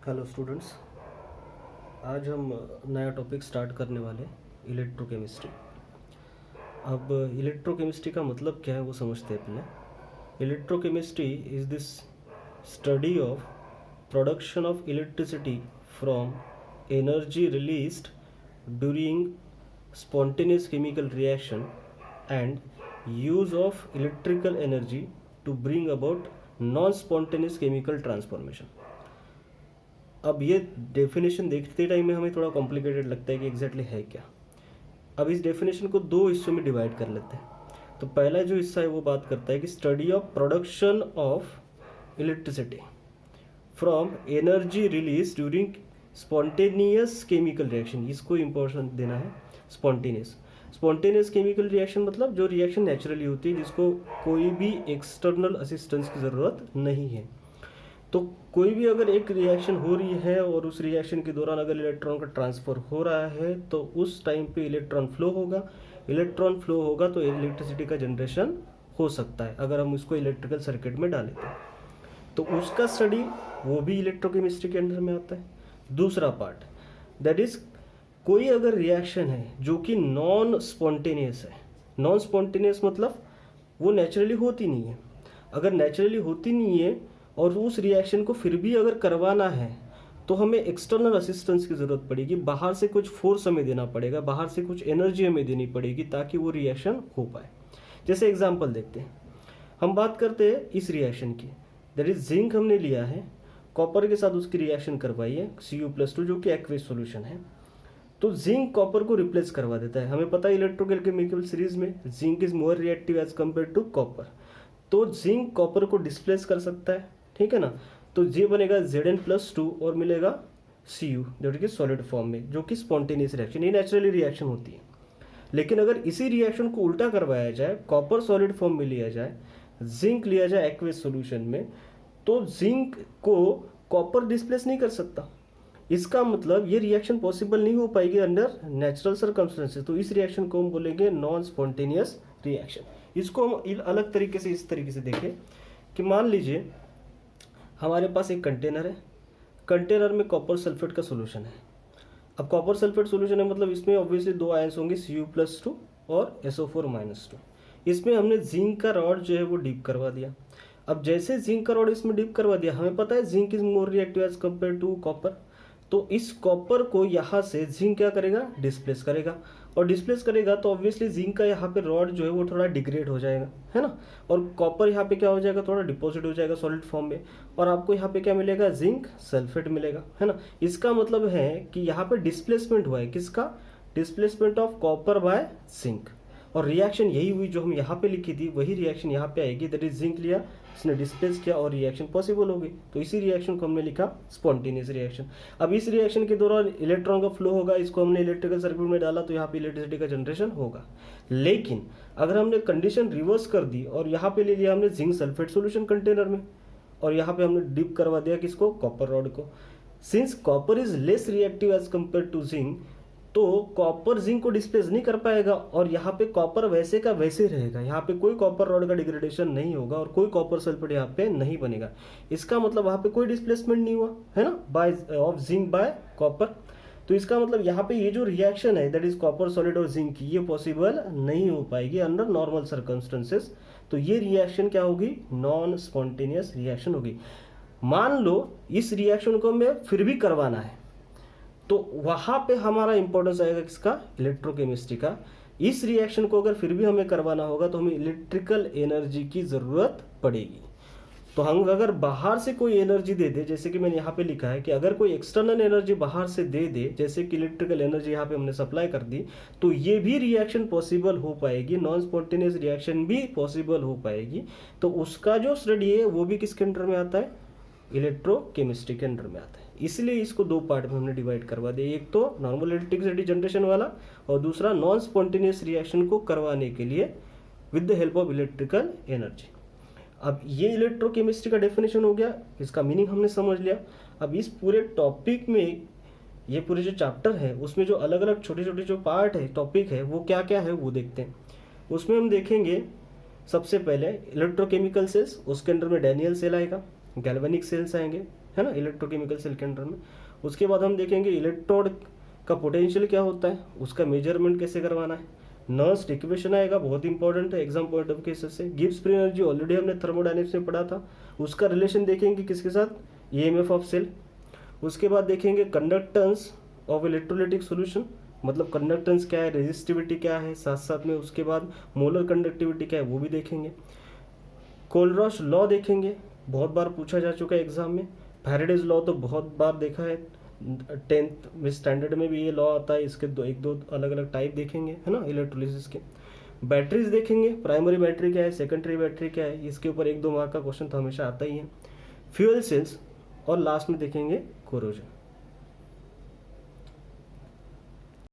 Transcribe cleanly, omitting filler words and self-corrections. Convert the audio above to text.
Hello students, आज हम नया टॉपिक स्टार्ट करने वाले हैं इलेक्ट्रोकेमिस्ट्री। अब इलेक्ट्रोकेमिस्ट्री का मतलब क्या है वो समझते हैं पहले। Electrochemistry is this study of production of electricity from energy released during spontaneous chemical reaction and use of electrical energy to bring about non-spontaneous chemical transformation। अब ये डेफिनेशन देखते टाइम में हमें थोड़ा कॉम्प्लिकेटेड लगता है कि एग्जैक्टली है क्या। अब इस डेफिनेशन को दो हिस्सों में डिवाइड कर लेते हैं। तो पहला जो हिस्सा है वो बात करता है कि study of production of electricity from energy release during spontaneous chemical reaction. इसको इम्पोर्टेंस देना है। स्पॉन्टेनियस केमिकल रिएक्शन मतलब जो रिएक्शन नेचुरली होती है, जिसको कोई भी एक्सटर्नल असिस्टेंस की ज़रूरत नहीं है। तो कोई भी अगर एक रिएक्शन हो रही है और उस रिएक्शन के दौरान अगर इलेक्ट्रॉन का ट्रांसफ़र हो रहा है तो उस टाइम पे इलेक्ट्रॉन फ्लो होगा। इलेक्ट्रॉन फ्लो होगा तो इलेक्ट्रिसिटी का जनरेशन हो सकता है अगर हम उसको इलेक्ट्रिकल सर्किट में डालें तो उसका स्टडी वो भी इलेक्ट्रोकेमिस्ट्री के अंडर में आता है। दूसरा पार्ट दैट इज़ कोई अगर रिएक्शन है जो कि नॉन स्पॉन्टेनियस है। नॉन स्पॉन्टेनियस मतलब वो नेचुरली होती नहीं है। अगर नेचुरली होती नहीं है और उस रिएक्शन को फिर भी अगर करवाना है तो हमें एक्सटर्नल असिस्टेंस की ज़रूरत पड़ेगी। बाहर से कुछ फोर्स हमें देना पड़ेगा, बाहर से कुछ एनर्जी हमें देनी पड़ेगी ताकि वो रिएक्शन हो पाए। जैसे एग्जांपल देखते हैं, हम बात करते हैं इस रिएक्शन की। दैट इज जिंक हमने लिया है, कॉपर के साथ उसकी रिएक्शन करवाई है Cu+2 जो कि एक्वेस सॉल्यूशन है। तो जिंक कॉपर को रिप्लेस करवा देता है। हमें पता है इलेक्ट्रोकेमिकल सीरीज में zinc is more reactive as compare to copper. तो जिंक कॉपर को डिस्प्लेस कर सकता है, ठीक है ना। तो ये बनेगा Zn+2 और मिलेगा Cu जो कि सॉलिड फॉर्म में, जो कि स्पॉन्टेनियस रिएक्शन, ये नेचुरली रिएक्शन होती है। लेकिन अगर इसी रिएक्शन को उल्टा करवाया जाए, कॉपर सॉलिड फॉर्म में लिया जाए, जिंक लिया जाए एक्वेस सॉल्यूशन में, तो जिंक को कॉपर डिस्प्लेस नहीं कर सकता। इसका मतलब ये रिएक्शन पॉसिबल नहीं हो पाएगी अंडर नेचुरल सर्कमस्टेंसेस। तो इस रिएक्शन को हम बोलेंगे नॉन स्पॉन्टेनियस रिएक्शन। इसको हम अलग तरीके से इस तरीके से देखें कि मान लीजिए हमारे पास एक कंटेनर है, कंटेनर में कॉपर सल्फेट का सोल्यूशन है। अब कॉपर सल्फेट सोल्यूशन है मतलब इसमें ऑब्वियसली दो आयंस होंगे Cu+2 और SO4-2। इसमें हमने जिंक का रॉड जो है वो डीप करवा दिया। अब जैसे जिंक का रॉड इसमें डीप करवा दिया, हमें पता है zinc is more reactive as compare to copper. तो इस कॉपर को यहाँ से जिंक क्या करेगा, डिस्प्लेस करेगा। और डिस्प्लेस करेगा तो ऑब्वियसली जिंक का यहाँ पे रॉड जो है वो थोड़ा डिग्रेड हो जाएगा, है ना। और कॉपर यहाँ पे क्या हो जाएगा, थोड़ा डिपॉजिट हो जाएगा सॉलिड फॉर्म में, और आपको यहाँ पे क्या मिलेगा, जिंक सल्फेट मिलेगा, है ना। इसका मतलब है कि यहाँ पे डिस्प्लेसमेंट हुआ है, किसका, displacement of copper by zinc. और रिएक्शन यही हुई जो हम यहाँ पे लिखी थी, वही रिएक्शन यहाँ पे आएगी। दैट इज जिंक लिया, इसने डिस्प्लेस किया और रिएक्शन पॉसिबल हो गई। तो इसी रिएक्शन को हमने लिखा स्पॉन्टेनियस रिएक्शन। अब इस रिएक्शन के दौरान इलेक्ट्रॉन का फ्लो होगा, इसको हमने इलेक्ट्रिकल सर्किट में डाला तो यहाँ पे इलेक्ट्रिसिटी का जनरेशन होगा। लेकिन अगर हमने कंडीशन रिवर्स कर दी और यहाँ पे ले लिया हमने जिंक सल्फेट सोल्यूशन कंटेनर में, और यहाँ पे हमने डिप करवा दिया किसको, कॉपर रॉड को। Since copper is less reactive as compare to zinc, तो कॉपर जिंक को डिस्प्लेस नहीं कर पाएगा और यहाँ पे कॉपर वैसे का वैसे रहेगा। यहाँ पे कोई कॉपर रॉड का डिग्रेडेशन नहीं होगा और कोई कॉपर सल्फेट यहाँ पे नहीं बनेगा। इसका मतलब वहाँ पे कोई डिस्प्लेसमेंट नहीं हुआ, है ना, by of zinc by copper. तो इसका मतलब यहाँ पे ये जो रिएक्शन है दैट इज कॉपर सॉलिड और जिंक की, ये पॉसिबल नहीं हो पाएगी अंडर नॉर्मल सर्कमस्टेंसेस। तो ये रिएक्शन क्या होगी, नॉन स्पॉन्टेनियस रिएक्शन होगी। मान लो इस रिएक्शन को हमें फिर भी करवाना है तो वहाँ पे हमारा इंपॉर्टेंस आएगा किसका, इलेक्ट्रोकेमिस्ट्री का। इस रिएक्शन को अगर फिर भी हमें करवाना होगा तो हमें इलेक्ट्रिकल एनर्जी की ज़रूरत पड़ेगी। तो हम अगर बाहर से कोई एनर्जी दे दे, जैसे कि मैंने यहाँ पे लिखा है कि अगर कोई एक्सटर्नल एनर्जी बाहर से दे दे, जैसे कि इलेक्ट्रिकल एनर्जी यहाँ पे हमने सप्लाई कर दी, तो ये भी रिएक्शन पॉसिबल हो पाएगी, नॉन स्पॉन्टेनियस रिएक्शन भी पॉसिबल हो पाएगी। तो उसका जो स्टडी है वो भी किसके अंडर में आता है, इलेक्ट्रोकेमिस्ट्री के अंडर में आता है। इसलिए इसको दो पार्ट में हमने डिवाइड करवा दिया, एक तो नॉर्मल इलेक्ट्रिसिटी जनरेशन वाला और दूसरा नॉन स्पॉन्टेनियस रिएक्शन को करवाने के लिए with the help of electrical energy. अब ये इलेक्ट्रोकेमिस्ट्री का डेफिनेशन हो गया, इसका मीनिंग हमने समझ लिया। अब इस पूरे टॉपिक में, ये पूरे जो चैप्टर है उसमें जो अलग अलग छोटे छोटे जो पार्ट है, टॉपिक है, वो क्या क्या है वो देखते हैं। उसमें हम देखेंगे सबसे पहले इलेक्ट्रोकेमिकल सेल्स, उसके अंदर में डैनियल सेल आएगा, गैल्वेनिक सेल्स आएंगे, है ना, इलेक्ट्रोकेमिकल सेल के अंडर में। उसके बाद हम देखेंगे इलेक्ट्रोड का पोटेंशियल क्या होता है, उसका मेजरमेंट कैसे करवाना है। नर्स्ट इक्वेशन आएगा, बहुत इंपॉर्टेंट है एग्जाम पॉइंट ऑफ केस से। गिब्स फ्री एनर्जी ऑलरेडी हमने थर्मोडायनेमिक्स में पढ़ा था, उसका रिलेशन देखेंगे किसके साथ, ईएमएफ ऑफ सेल। उसके बाद देखेंगे कंडक्टेंस ऑफ इलेक्ट्रोलाइटिक सॉल्यूशन, मतलब कंडक्टेंस क्या है, रेजिस्टिविटी क्या है, साथ साथ में उसके बाद मोलर कंडक्टिविटी क्या है वो भी देखेंगे। कोलरॉश लॉ देखेंगे, बहुत बार पूछा जा चुका है एग्जाम में। फैराडेज लॉ तो बहुत बार देखा है, 10th में स्टैंडर्ड में भी ये लॉ आता है, इसके एक दो अलग अलग टाइप देखेंगे, है ना, इलेक्ट्रोलिसिस के। बैटरीज देखेंगे, प्राइमरी बैटरी क्या है, सेकेंडरी बैटरी क्या है, इसके ऊपर 1-2 मार्क का क्वेश्चन तो हमेशा आता ही है। फ्यूल सेल्स, और लास्ट में देखेंगे कोरोजन।